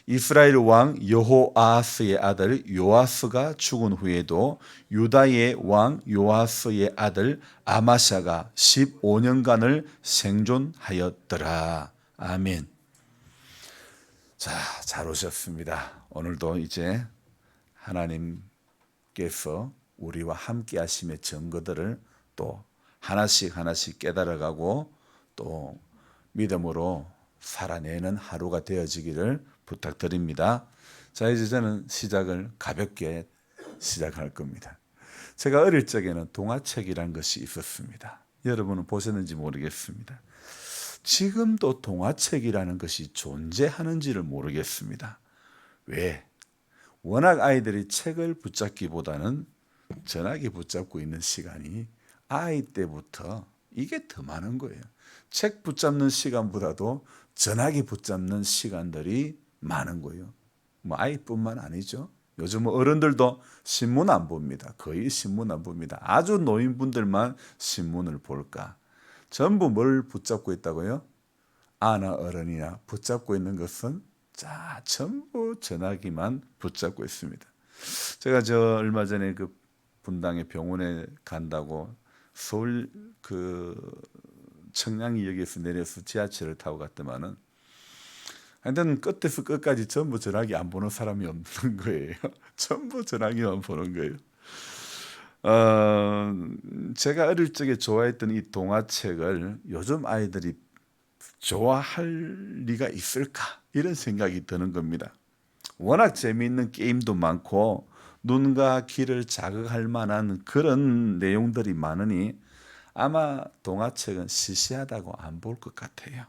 이스라엘 왕 여호아하스의 아들 요아스가 죽은 후에도 유다의 왕 요아스의 아들 아마샤가 15년간을 생존하였더라. 아멘. 자, 잘 오셨습니다. 오늘도 이제 하나님께서 우리와 함께 하심의 증거들을 또 하나씩 하나씩 깨달아가고 또 믿음으로 살아내는 하루가 되어지기를 부탁드립니다. 자, 이제 저는 시작을 가볍게 시작할 겁니다. 제가 어릴 적에는 동화책이란 것이 있었습니다. 여러분은 보셨는지 모르겠습니다. 지금도 동화책이라는 것이 존재하는지를 모르겠습니다. 왜? 워낙 아이들이 책을 붙잡기보다는 전화기 붙잡고 있는 시간이 아이 때부터 이게 더 많은 거예요. 책 붙잡는 시간보다도 전화기 붙잡는 시간들이 많은 거예요. 뭐 아이뿐만 아니죠. 요즘 어른들도 신문 안 봅니다. 거의 신문 안 봅니다. 아주 노인분들만 신문을 볼까. 전부 뭘 붙잡고 있다고요? 아나 어른이나 붙잡고 있는 것은 자, 전부 전화기만 붙잡고 있습니다. 제가 얼마 전에 그 분당의 병원에 간다고 서울 그 청량리역에서 내려서 지하철을 타고 갔더만은 하여튼 끝에서 끝까지 전부 전화기 안 보는 사람이 없는 거예요. 전부 전화기만 보는 거예요. 제가 어릴 적에 좋아했던 이 동화책을 요즘 아이들이 좋아할 리가 있을까? 이런 생각이 드는 겁니다. 워낙 재미있는 게임도 많고 눈과 귀를 자극할 만한 그런 내용들이 많으니 아마 동화책은 시시하다고 안 볼 것 같아요.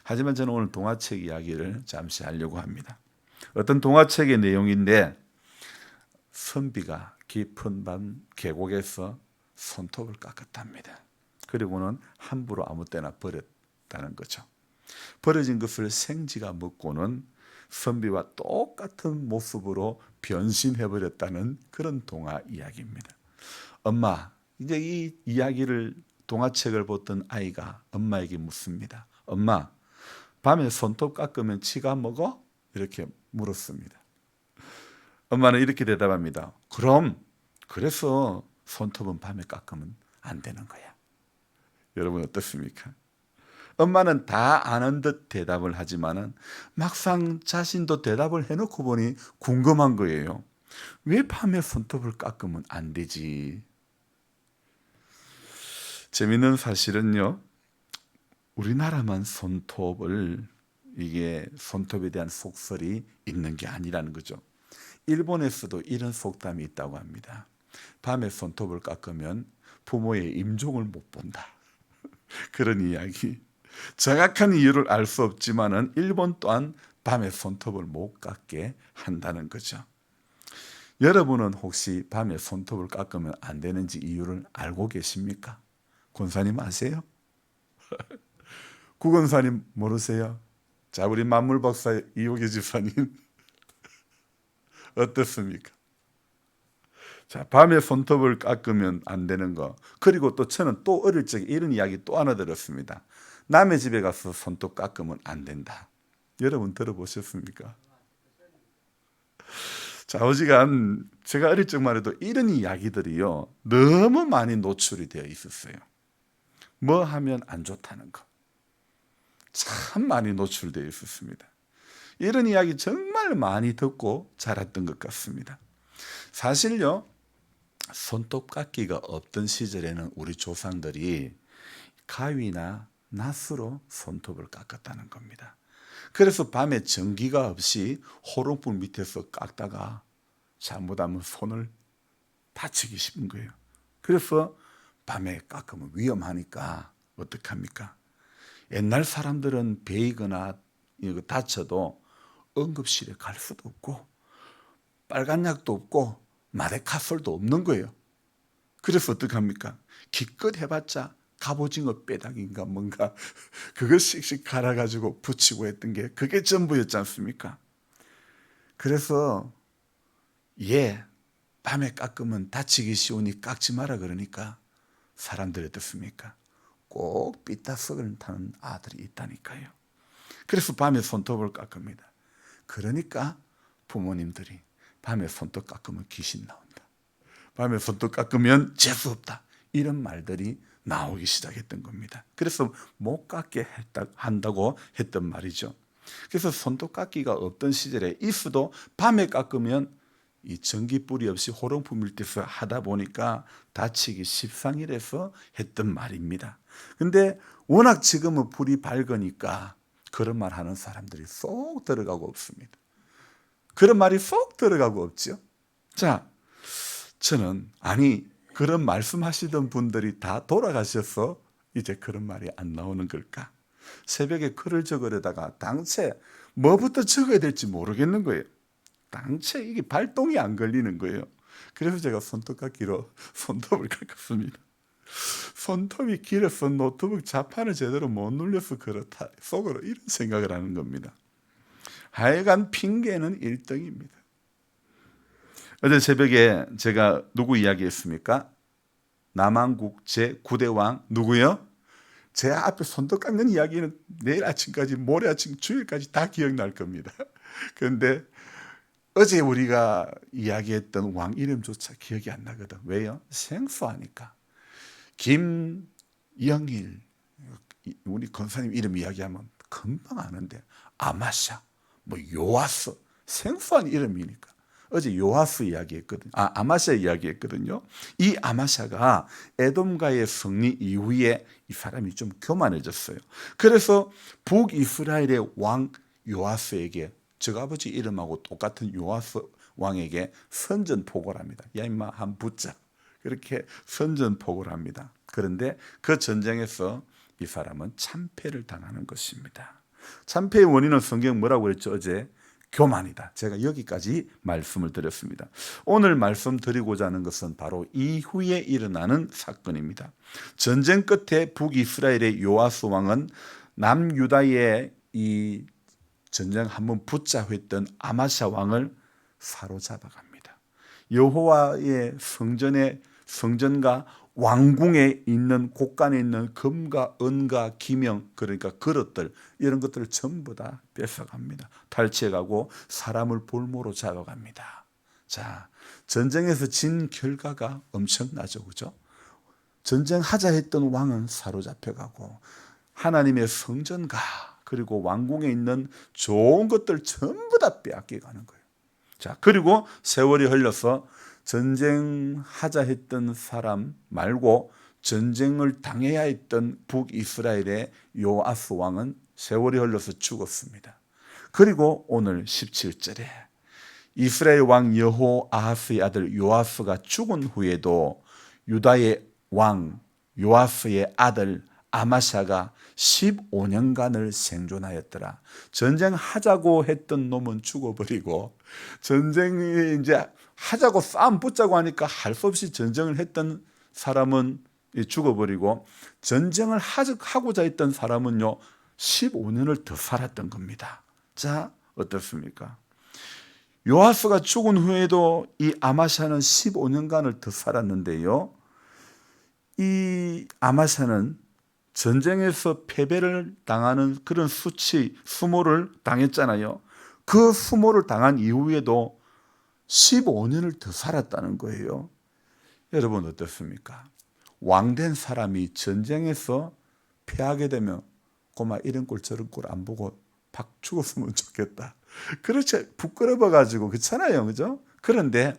하지만 저는 오늘 동화책 이야기를 잠시 하려고 합니다. 어떤 동화책의 내용인데 선비가 깊은 밤 계곡에서 손톱을 깎았답니다. 그리고는 함부로 아무 때나 버렸다는 거죠. 버려진 것을 생쥐가 먹고는 선비와 똑같은 모습으로 변신해버렸다는 그런 동화 이야기입니다. 엄마, 이제 이 이야기를 동화책을 보던 아이가 엄마에게 묻습니다. 엄마, 밤에 손톱 깎으면 치가 먹어? 이렇게 물었습니다. 엄마는 이렇게 대답합니다. 그래서 손톱은 밤에 깎으면 안 되는 거야. 여러분 어떻습니까? 엄마는 다 아는 듯 대답을 하지만은 막상 자신도 대답을 해놓고 보니 궁금한 거예요. 왜 밤에 손톱을 깎으면 안 되지? 재밌는 사실은요, 우리나라만 이게 손톱에 대한 속설이 있는 게 아니라는 거죠. 일본에서도 이런 속담이 있다고 합니다. 밤에 손톱을 깎으면 부모의 임종을 못 본다. 그런 이야기. 정확한 이유를 알 수 없지만은 일본 또한 밤에 손톱을 못 깎게 한다는 거죠. 여러분은 혹시 밤에 손톱을 깎으면 안 되는지 이유를 알고 계십니까? 권사님 아세요? 구건사님 모르세요? 자, 우리 만물박사 이호계 집사님 어떻습니까? 자, 밤에 손톱을 깎으면 안 되는 거. 그리고 또 저는 또 어릴 적에 이런 이야기 또 하나 들었습니다. 남의 집에 가서 손톱 깎으면 안 된다. 여러분 들어보셨습니까? 자, 어지간 제가 어릴 적만 해도 이런 이야기들이요, 너무 많이 노출이 되어 있었어요. 뭐 하면 안 좋다는 거. 참 많이 노출되어 있었습니다. 이런 이야기 정말 많이 듣고 자랐던 것 같습니다. 사실요, 손톱 깎기가 없던 시절에는 우리 조상들이 가위나 낫으로 손톱을 깎았다는 겁니다. 그래서 밤에 전기가 없이 호롱불 밑에서 깎다가 잘못하면 손을 다치기 쉽은 거예요. 그래서 밤에 깎으면 위험하니까 어떡합니까? 옛날 사람들은 베이거나 다쳐도 응급실에 갈 수도 없고 빨간 약도 없고 마데카솔도 없는 거예요. 그래서 어떡합니까? 기껏 해봤자 갑오징어 뼈다귀인가 뭔가 그걸 씩씩 갈아가지고 붙이고 했던 게 그게 전부였지 않습니까? 그래서 밤에 깎으면 다치기 쉬우니 깎지 마라 그러니까 사람들이 어떻습니까? 꼭 삐딱석을 타는 아들이 있다니까요. 그래서 밤에 손톱을 깎습니다. 그러니까 부모님들이 밤에 손톱 깎으면 귀신 나온다, 밤에 손톱 깎으면 재수 없다, 이런 말들이 나오기 시작했던 겁니다. 그래서 못 깎게 한다고 했던 말이죠. 그래서 손톱 깎기가 없던 시절에 있어도 밤에 깎으면 이 전기불이 없이 호롱불 밑에서 하다 보니까 다치기 십상이라서 했던 말입니다. 근데 워낙 지금은 불이 밝으니까 그런 말 하는 사람들이 쏙 들어가고 없습니다. 그런 말이 쏙 들어가고 없죠. 자, 저는 그런 말씀하시던 분들이 다 돌아가셔서 이제 그런 말이 안 나오는 걸까? 새벽에 글을 적으려다가 당체 뭐부터 적어야 될지 모르겠는 거예요. 당체 이게 발동이 안 걸리는 거예요. 그래서 제가 손톱깎이로 손톱을 깎았습니다. 손톱이 길어서 노트북 자판을 제대로 못 눌려서 그렇다, 속으로 이런 생각을 하는 겁니다. 하여간 핑계는 1등입니다. 어제 새벽에 제가 누구 이야기했습니까? 남한국 제9대 왕 누구요? 제 앞에 손톱 깎는 이야기는 내일 아침까지, 모레 아침, 주일까지 다 기억날 겁니다. 그런데 어제 우리가 이야기했던 왕 이름조차 기억이 안 나거든. 왜요? 생소하니까. 김영일, 우리 권사님 이름 이야기하면 금방 아는데, 아마샤, 요아스, 생소한 이름이니까. 어제 요아스 이야기했거든요. 아마샤 이야기했거든요. 이 아마샤가 에돔과의 승리 이후에 이 사람이 좀 교만해졌어요. 그래서 북이스라엘의 왕 요아스에게, 저 아버지 이름하고 똑같은 요아스 왕에게 선전포고를 합니다. 야 임마 한 붙자, 그렇게 선전포고를 합니다. 그런데 그 전쟁에서 이 사람은 참패를 당하는 것입니다. 참패의 원인은 성경 뭐라고 했죠? 어제 교만이다. 제가 여기까지 말씀을 드렸습니다. 오늘 말씀드리고자 하는 것은 바로 이후에 일어나는 사건입니다. 전쟁 끝에 북이스라엘의 요아스 왕은 남유다의 이 전쟁 한번 붙잡았던 아마샤 왕을 사로잡아갑니다. 여호와의 성전과 왕궁에 있는 곳간에 있는 금과 은과 기명, 그러니까 그릇들, 이런 것들을 전부 다 뺏어갑니다. 탈취해가고 사람을 볼모로 잡아갑니다. 자, 전쟁에서 진 결과가 엄청나죠, 그죠? 전쟁하자 했던 왕은 사로잡혀가고 하나님의 성전과 그리고 왕궁에 있는 좋은 것들 전부 다 빼앗겨가는 거예요. 자, 그리고 세월이 흘러서 전쟁하자 했던 사람 말고 전쟁을 당해야 했던 북이스라엘의 요아스 왕은 세월이 흘러서 죽었습니다. 그리고 오늘 17절에 이스라엘 왕 여호아하스의 아들 요아스가 죽은 후에도 유다의 왕 요아스의 아들 아마샤가 15년간을 생존하였더라. 전쟁하자고 했던 놈은 죽어버리고, 전쟁이 이제 하자고 싸움 붙자고 하니까 할 수 없이 전쟁을 했던 사람은 죽어버리고, 전쟁을 하고자 했던 사람은요 15년을 더 살았던 겁니다. 자, 어떻습니까? 요아스가 죽은 후에도 이 아마샤는 15년간을 더 살았는데요, 이 아마샤는 전쟁에서 패배를 당하는 그런 수모를 당했잖아요. 그 수모를 당한 이후에도 15년을 더 살았다는 거예요. 여러분 어떻습니까? 왕된 사람이 전쟁에서 패하게 되면 고마 이런 꼴 저런 꼴 안 보고 팍 죽었으면 좋겠다. 그렇지, 부끄러워가지고, 그렇잖아요, 그죠? 그런데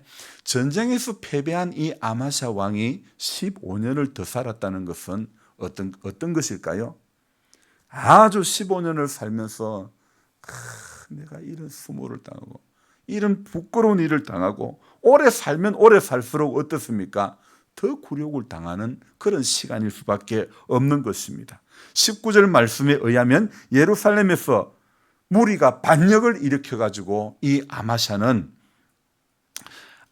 전쟁에서 패배한 이 아마샤 왕이 15년을 더 살았다는 것은 어떤 것일까요? 아주 15년을 살면서 내가 이런 수모를 당하고 이런 부끄러운 일을 당하고 오래 살면 오래 살수록 어떻습니까? 더 굴욕을 당하는 그런 시간일 수밖에 없는 것입니다. 19절 말씀에 의하면 예루살렘에서 무리가 반역을 일으켜가지고 이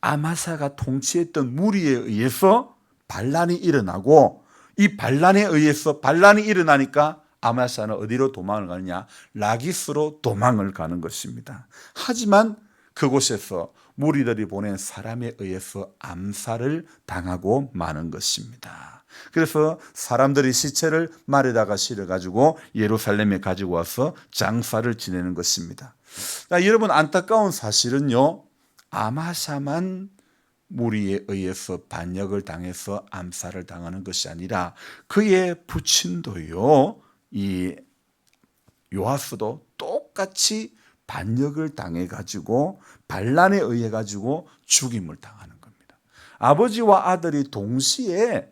아마샤가 통치했던 무리에 의해서 반란이 일어나고, 이 반란에 의해서 반란이 일어나니까 아마샤는 어디로 도망을 가느냐? 라기스로 도망을 가는 것입니다. 하지만 그곳에서 무리들이 보낸 사람에 의해서 암살을 당하고 마는 것입니다. 그래서 사람들이 시체를 말에다가 실어가지고 예루살렘에 가지고 와서 장사를 지내는 것입니다. 자, 여러분 안타까운 사실은요. 아마샤만 무리에 의해서 반역을 당해서 암살을 당하는 것이 아니라 그의 부친도요. 이 요아스도 똑같이 반역을 당해 가지고 반란에 의해 가지고 죽임을 당하는 겁니다. 아버지와 아들이 동시에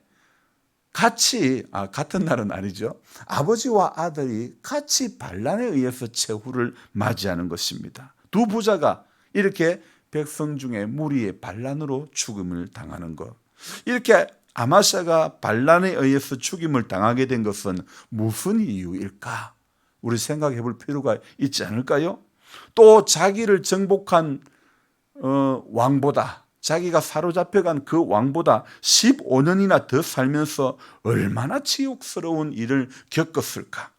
같은 날은 아니죠. 아버지와 아들이 같이 반란에 의해서 최후를 맞이하는 것입니다. 두 부자가 이렇게 백성 중에 무리의 반란으로 죽음을 당하는 것. 이렇게 아마샤가 반란에 의해서 죽임을 당하게 된 것은 무슨 이유일까? 우리 생각해 볼 필요가 있지 않을까요? 또 자기를 정복한 왕보다, 자기가 사로잡혀간 그 왕보다 15년이나 더 살면서 얼마나 지옥스러운 일을 겪었을까?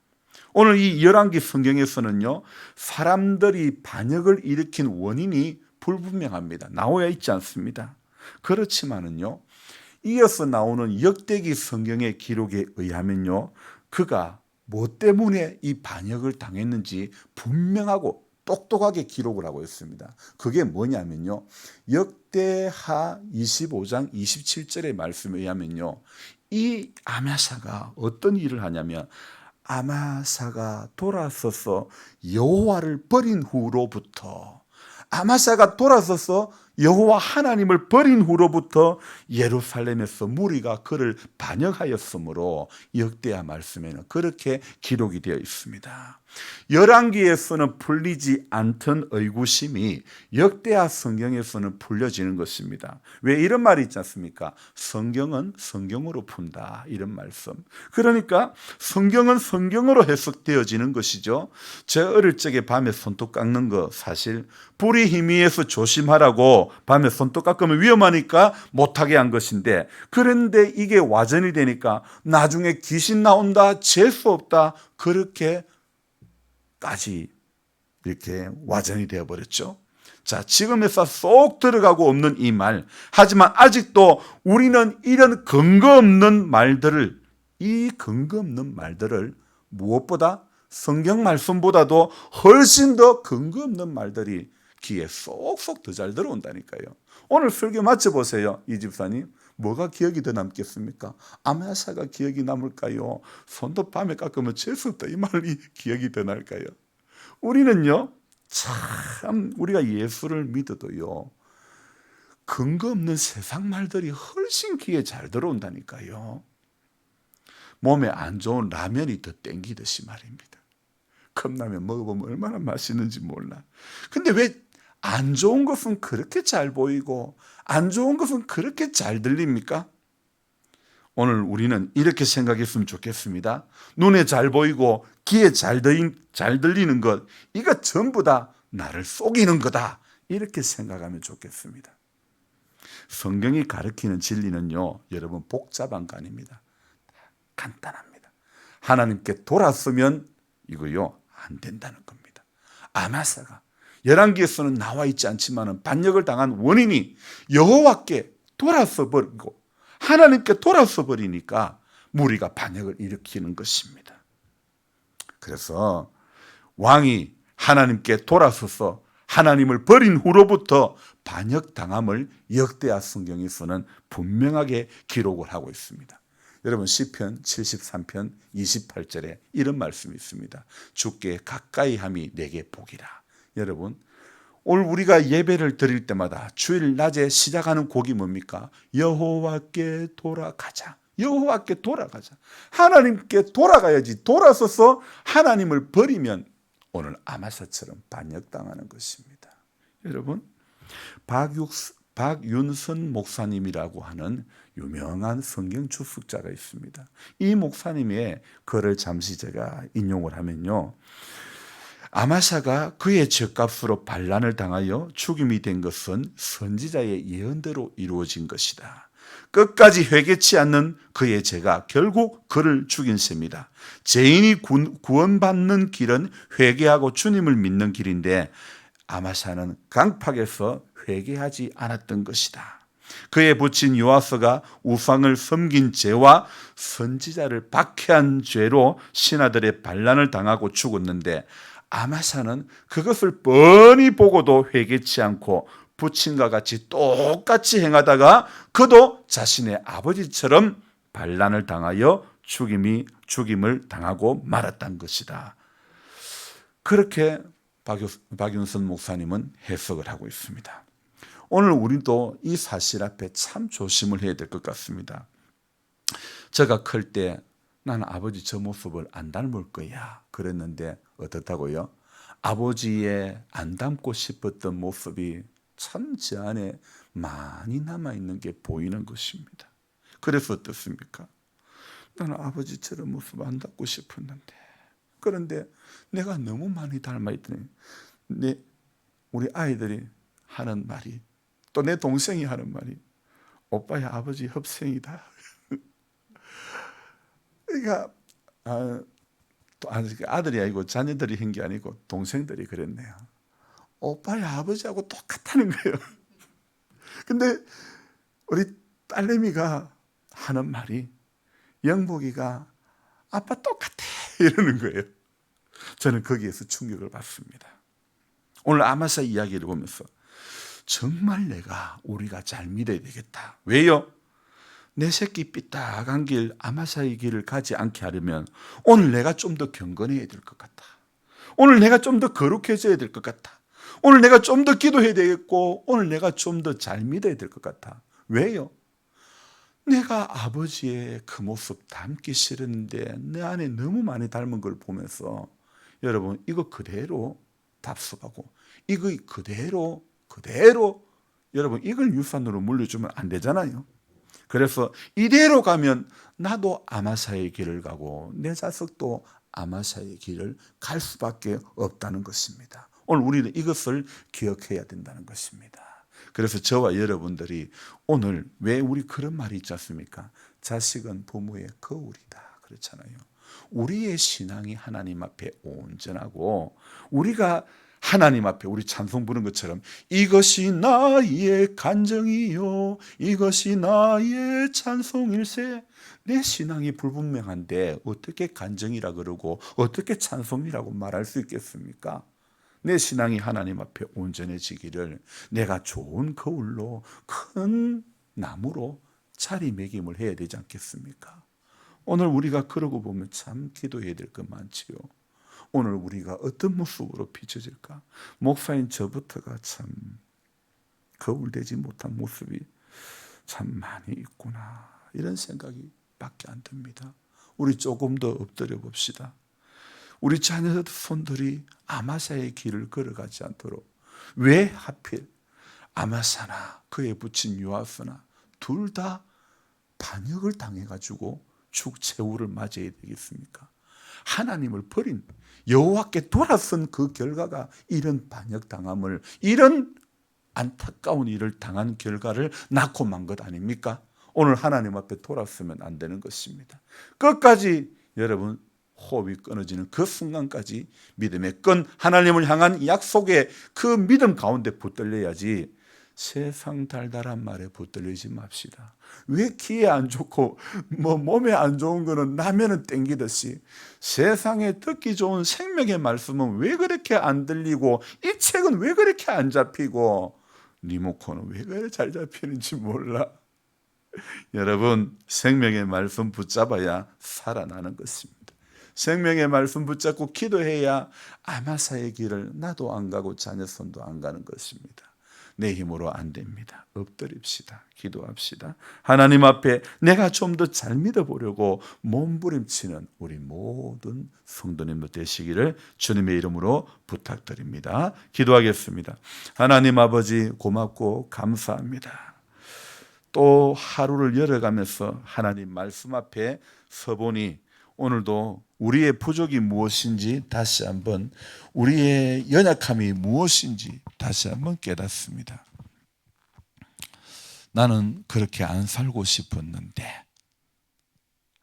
오늘 이 열왕기 성경에서는요, 사람들이 반역을 일으킨 원인이 불분명합니다. 나와 있지 않습니다. 그렇지만은요, 이어서 나오는 역대기 성경의 기록에 의하면요, 그가 뭐 때문에 이 반역을 당했는지 분명하고 똑똑하게 기록을 하고 있습니다. 그게 뭐냐면요, 역대하 25장 27절의 말씀에 의하면요, 이 아마샤가 어떤 일을 하냐면, 아마샤가 돌아서서 여호와를 버린 후로부터, 아마샤가 돌아서서 여호와 하나님을 버린 후로부터 예루살렘에서 무리가 그를 반역하였으므로 역대하 말씀에는 그렇게 기록이 되어 있습니다. 열왕기에서는 풀리지 않던 의구심이 역대하 성경에서는 풀려지는 것입니다. 왜 이런 말이 있지 않습니까? 성경은 성경으로 푼다, 이런 말씀. 그러니까 성경은 성경으로 해석되어지는 것이죠. 제 어릴 적에 밤에 손톱 깎는 거 사실 불이 희미해서 조심하라고 밤에 손톱 깎으면 위험하니까 못하게 한 것인데, 그런데 이게 와전이 되니까 나중에 귀신 나온다, 재수 없다, 그렇게까지 이렇게 와전이 되어버렸죠. 자, 지금에서 쏙 들어가고 없는 이 말, 하지만 아직도 우리는 이런 근거 없는 말들을, 이 근거 없는 말들을 무엇보다 성경 말씀보다도 훨씬 더 근거 없는 말들이 귀에 쏙쏙 더 잘 들어온다니까요. 오늘 설교 맞춰보세요. 이 집사님, 뭐가 기억이 더 남겠습니까? 아마샤가 기억이 남을까요? 손도 밤에 깎으면 재수 없다, 이 말이 기억이 더 날까요? 우리는요, 참 우리가 예수를 믿어도요, 근거 없는 세상 말들이 훨씬 귀에 잘 들어온다니까요. 몸에 안 좋은 라면이 더 땡기듯이 말입니다. 컵라면 먹어보면 얼마나 맛있는지 몰라. 근데 왜 안 좋은 것은 그렇게 잘 보이고 안 좋은 것은 그렇게 잘 들립니까? 오늘 우리는 이렇게 생각했으면 좋겠습니다. 눈에 잘 보이고 귀에 잘 들리는 것, 이거 전부 다 나를 속이는 거다, 이렇게 생각하면 좋겠습니다. 성경이 가르치는 진리는요, 여러분 복잡한 거 아닙니다. 간단합니다. 하나님께 돌았으면 이거요 안 된다는 겁니다. 아마사가 열왕기에서는 나와 있지 않지만 반역을 당한 원인이 여호와께 돌아서 버리고 하나님께 돌아서 버리니까 무리가 반역을 일으키는 것입니다. 그래서 왕이 하나님께 돌아서서 하나님을 버린 후로부터 반역당함을 역대하 성경에서는 분명하게 기록을 하고 있습니다. 여러분 시편 73편 28절에 이런 말씀이 있습니다. 주께 가까이 함이 내게 복이라. 여러분, 오늘 우리가 예배를 드릴 때마다 주일 낮에 시작하는 곡이 뭡니까? 여호와께 돌아가자. 여호와께 돌아가자. 하나님께 돌아가야지. 돌아서서 하나님을 버리면 오늘 아마사처럼 반역당하는 것입니다. 여러분, 박윤선 목사님이라고 하는 유명한 성경 주석자가 있습니다. 이 목사님의 글을 잠시 제가 인용을 하면요, 아마샤가 그의 죗값으로 반란을 당하여 죽임이 된 것은 선지자의 예언대로 이루어진 것이다. 끝까지 회개치 않는 그의 죄가 결국 그를 죽인 셈이다. 죄인이 구원받는 길은 회개하고 주님을 믿는 길인데 아마샤는 강팍에서 회개하지 않았던 것이다. 그의 부친 요아스가 우상을 섬긴 죄와 선지자를 박해한 죄로 신하들의 반란을 당하고 죽었는데 아마사는 그것을 뻔히 보고도 회개치 않고 부친과 같이 똑같이 행하다가 그도 자신의 아버지처럼 반란을 당하여 죽임을 당하고 말았던 것이다. 그렇게 박윤선 목사님은 해석을 하고 있습니다. 오늘 우리도 이 사실 앞에 참 조심을 해야 될 것 같습니다. 제가 클 때 나는 아버지 저 모습을 안 닮을 거야 그랬는데 어떻다고요? 아버지의 안 닮고 싶었던 모습이 참 제 안에 많이 남아있는 게 보이는 것입니다. 그래서 어떻습니까? 나는 아버지처럼 모습 안 닮고 싶었는데, 그런데 내가 너무 많이 닮아있더니 우리 아이들이 하는 말이, 또 내 동생이 하는 말이, 오빠야 아버지 협생이다. 그러니까 아들이 아니고 자녀들이 한 게 아니고 동생들이 그랬네요. 오빠야 아버지하고 똑같다는 거예요. 근데 우리 딸내미가 하는 말이, 영복이가 아빠 똑같아 이러는 거예요. 저는 거기에서 충격을 받습니다. 오늘 아마사 이야기를 보면서 정말 우리가 잘 믿어야 되겠다. 왜요? 내 새끼 삐딱한 길, 아마사의 길을 가지 않게 하려면 오늘 내가 좀 더 경건해야 될 것 같다. 오늘 내가 좀 더 거룩해져야 될 것 같다. 오늘 내가 좀 더 기도해야 되겠고, 오늘 내가 좀 더 잘 믿어야 될 것 같아. 왜요? 내가 아버지의 그 모습 닮기 싫은데 내 안에 너무 많이 닮은 걸 보면서, 여러분 이거 그대로 답습하고 이거 그대로 여러분 이걸 유산으로 물려주면 안 되잖아요. 그래서 이대로 가면 나도 아마사의 길을 가고 내 자식도 아마사의 길을 갈 수밖에 없다는 것입니다. 오늘 우리는 이것을 기억해야 된다는 것입니다. 그래서 저와 여러분들이 오늘 왜 우리 그런 말이 있지 않습니까? 자식은 부모의 거울이다 그렇잖아요. 우리의 신앙이 하나님 앞에 온전하고, 우리가 하나님 앞에 우리 찬송 부른 것처럼 이것이 나의 간정이요 이것이 나의 찬송일세, 내 신앙이 불분명한데 어떻게 간정이라 그러고 어떻게 찬송이라고 말할 수 있겠습니까? 내 신앙이 하나님 앞에 온전해지기를 내가 좋은 거울로 큰 나무로 자리매김을 해야 되지 않겠습니까? 오늘 우리가 그러고 보면 참 기도해야 될 것 많지요. 오늘 우리가 어떤 모습으로 비춰질까? 목사인 저부터가 참 거울되지 못한 모습이 참 많이 있구나, 이런 생각이 밖에 안 듭니다. 우리 조금 더 엎드려 봅시다. 우리 자녀들 손들이 아마사의 길을 걸어가지 않도록, 왜 하필 아마사나 그의 부친 요아스나 둘 다 반역을 당해가지고 죽최후를 맞이해야 되겠습니까? 하나님을 버린, 여호와께 돌아선 그 결과가 이런 반역당함을, 이런 안타까운 일을 당한 결과를 낳고 만 것 아닙니까? 오늘 하나님 앞에 돌아서면 안 되는 것입니다. 끝까지 여러분 호흡이 끊어지는 그 순간까지 믿음의 끈, 하나님을 향한 약속의 그 믿음 가운데 붙들려야지 세상 달달한 말에 붙들리지 맙시다. 왜 귀에 안 좋고 몸에 안 좋은 거는 라면은 땡기듯이 세상에 듣기 좋은 생명의 말씀은 왜 그렇게 안 들리고, 이 책은 왜 그렇게 안 잡히고, 리모컨은 왜 그렇게 잘 잡히는지 몰라. 여러분, 생명의 말씀 붙잡아야 살아나는 것입니다. 생명의 말씀 붙잡고 기도해야 아마사의 길을 나도 안 가고 자녀 손도 안 가는 것입니다. 내 힘으로 안 됩니다. 엎드립시다. 기도합시다. 하나님 앞에 내가 좀 더 잘 믿어보려고 몸부림치는 우리 모든 성도님들 되시기를 주님의 이름으로 부탁드립니다. 기도하겠습니다. 하나님 아버지, 고맙고 감사합니다. 또 하루를 열어가면서 하나님 말씀 앞에 서보니 오늘도 우리의 부족이 무엇인지 다시 한번, 우리의 연약함이 무엇인지 다시 한번 깨닫습니다. 나는 그렇게 안 살고 싶었는데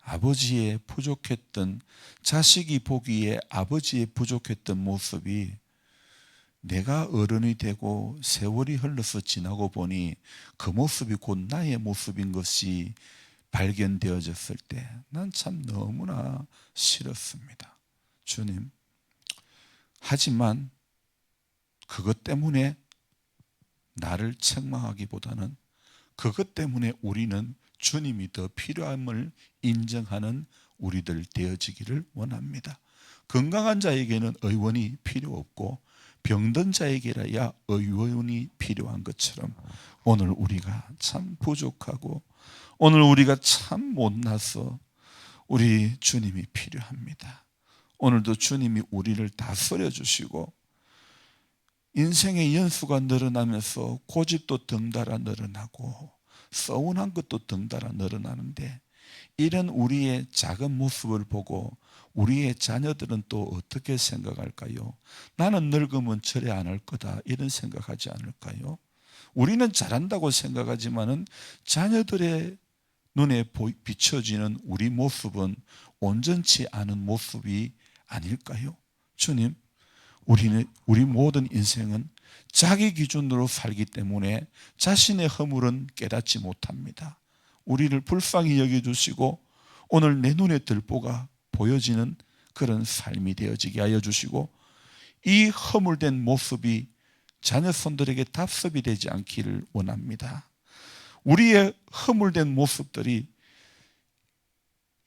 아버지의 부족했던, 자식이 보기에 아버지의 부족했던 모습이 내가 어른이 되고 세월이 흘러서 지나고 보니 그 모습이 곧 나의 모습인 것이 발견되어졌을 때 난 참 너무나 싫었습니다. 주님, 하지만 그것 때문에 나를 책망하기보다는 그것 때문에 우리는 주님이 더 필요함을 인정하는 우리들 되어지기를 원합니다. 건강한 자에게는 의원이 필요 없고 병든 자에게라야 의원이 필요한 것처럼 오늘 우리가 참 부족하고 오늘 우리가 참 못나서 우리 주님이 필요합니다. 오늘도 주님이 우리를 다스려 주시고 인생의 연수가 늘어나면서 고집도 덩달아 늘어나고 서운한 것도 덩달아 늘어나는데 이런 우리의 작은 모습을 보고 우리의 자녀들은 또 어떻게 생각할까요? 나는 늙으면 절에 안 할 거다 이런 생각하지 않을까요? 우리는 잘한다고 생각하지만은 자녀들의 눈에 비춰지는 우리 모습은 온전치 않은 모습이 아닐까요? 주님, 우리 모든 인생은 자기 기준으로 살기 때문에 자신의 허물은 깨닫지 못합니다. 우리를 불쌍히 여겨주시고 오늘 내 눈에 들보가 보여지는 그런 삶이 되어지게 하여 주시고 이 허물된 모습이 자녀 손들에게 답습이 되지 않기를 원합니다. 우리의 허물된 모습들이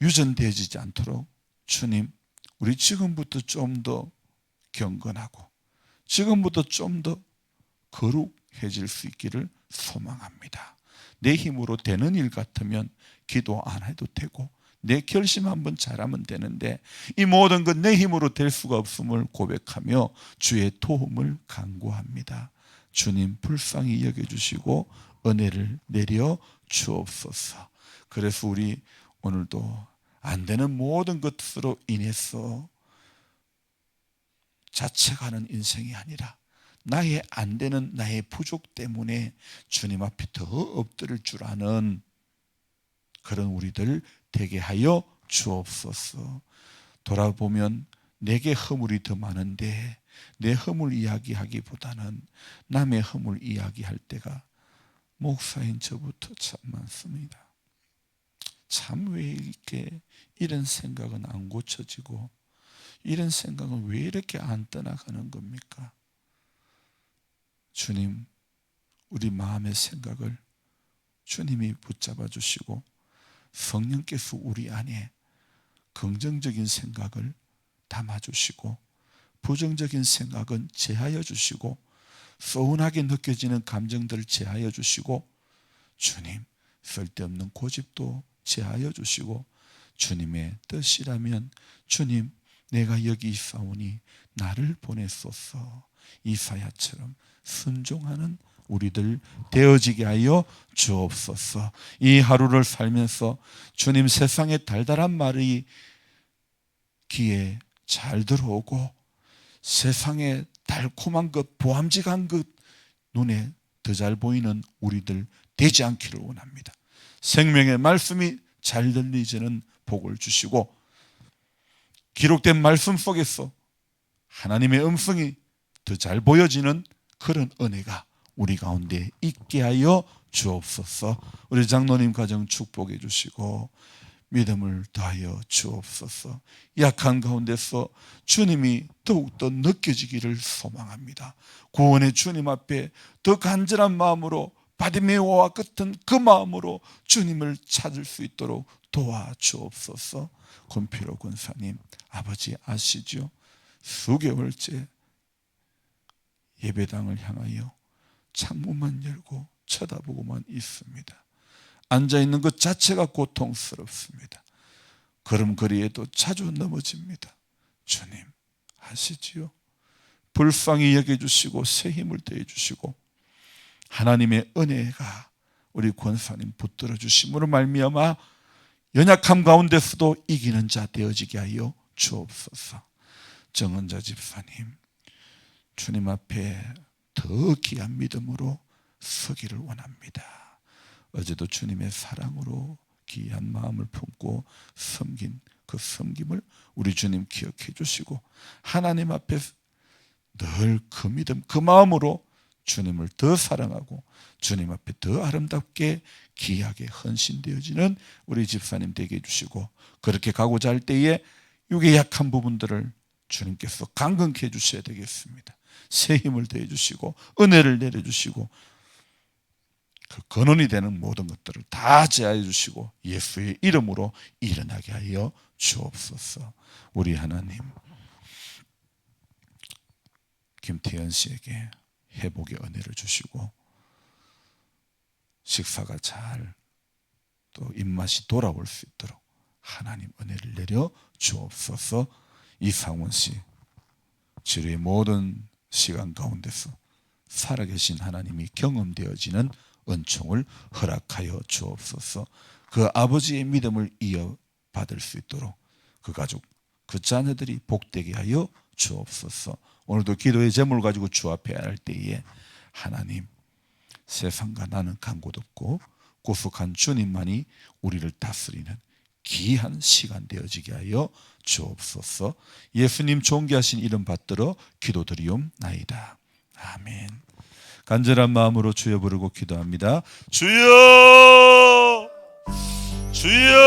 유전되어지지 않도록 주님, 우리 지금부터 좀 더 경건하고 지금부터 좀 더 거룩해질 수 있기를 소망합니다. 내 힘으로 되는 일 같으면 기도 안 해도 되고 내 결심 한번 잘하면 되는데 이 모든 것 내 힘으로 될 수가 없음을 고백하며 주의 도움을 간구합니다. 주님 불쌍히 여겨주시고 은혜를 내려 주옵소서. 그래서 우리 오늘도 안 되는 모든 것으로 인해서 자책하는 인생이 아니라 나의 안 되는 나의 부족 때문에 주님 앞에 더 엎드릴 줄 아는 그런 우리들 되게 하여 주옵소서. 돌아보면 내게 허물이 더 많은데 내 허물 이야기하기보다는 남의 허물 이야기할 때가 목사인 저부터 참 많습니다. 참 왜 이렇게 이런 생각은 안 고쳐지고 이런 생각은 왜 이렇게 안 떠나가는 겁니까? 주님, 우리 마음의 생각을 주님이 붙잡아 주시고 성령께서 우리 안에 긍정적인 생각을 담아 주시고 부정적인 생각은 제하여 주시고 서운하게 느껴지는 감정들을 제하여 주시고 주님, 쓸데없는 고집도 제하여 주시고 주님의 뜻이라면 주님, 내가 여기 있사오니 나를 보내소서. 이사야처럼 순종하는 우리들 되어지게 하여 주옵소서. 이 하루를 살면서 주님 세상의 달달한 말이 귀에 잘 들어오고 세상의 달콤한 것, 보암직한 것 눈에 더 잘 보이는 우리들 되지 않기를 원합니다. 생명의 말씀이 잘 들리지는 복을 주시고 기록된 말씀 속에서 하나님의 음성이 더 잘 보여지는 그런 은혜가 우리 가운데 있게 하여 주옵소서. 우리 장로님 가정 축복해 주시고 믿음을 더하여 주옵소서. 약한 가운데서 주님이 더욱더 느껴지기를 소망합니다. 구원의 주님 앞에 더 간절한 마음으로 바디메오와 같은 그 마음으로 주님을 찾을 수 있도록 도와주옵소서. 권필호 권사님, 아버지 아시죠? 수개월째 예배당을 향하여 창문만 열고 쳐다보고만 있습니다. 앉아있는 것 자체가 고통스럽습니다. 걸음걸이에도 자주 넘어집니다. 주님 아시지요? 불쌍히 여겨주시고 새 힘을 더해주시고 하나님의 은혜가 우리 권사님 붙들어 주심으로 말미암아 연약함 가운데서도 이기는 자 되어지게 하여 주옵소서. 정은자 집사님, 주님 앞에 더 귀한 믿음으로 서기를 원합니다. 어제도 주님의 사랑으로 귀한 마음을 품고 섬긴 그 섬김을 우리 주님 기억해 주시고 하나님 앞에 늘 그 믿음, 그 마음으로 주님을 더 사랑하고 주님 앞에 더 아름답게 귀하게 헌신되어지는 우리 집사님 되게 해주시고 그렇게 가고자 할 때에 육의 약한 부분들을 주님께서 강건케 해주셔야 되겠습니다. 새 힘을 더해주시고 은혜를 내려주시고 그 근원이 되는 모든 것들을 다 제하여 주시고 예수의 이름으로 일어나게 하여 주옵소서. 우리 하나님, 김태현 씨에게 회복의 은혜를 주시고 식사가 잘 또 입맛이 돌아올 수 있도록 하나님 은혜를 내려 주옵소서. 이상원 씨 치료의 모든 시간 가운데서 살아계신 하나님이 경험되어지는 은총을 허락하여 주옵소서. 그 아버지의 믿음을 이어받을 수 있도록 그 가족, 그 자녀들이 복되게 하여 주옵소서. 오늘도 기도의 제목을 가지고 주 앞에 할 때에 하나님, 세상과 나는 간곳 없고 구속한 주님만이 우리를 다스리는 귀한 시간 되어지게 하여 주옵소서. 예수님 존귀하신 이름 받들어 기도드리옵나이다. 아멘. 간절한 마음으로 주여 부르고 기도합니다. 주여, 주여.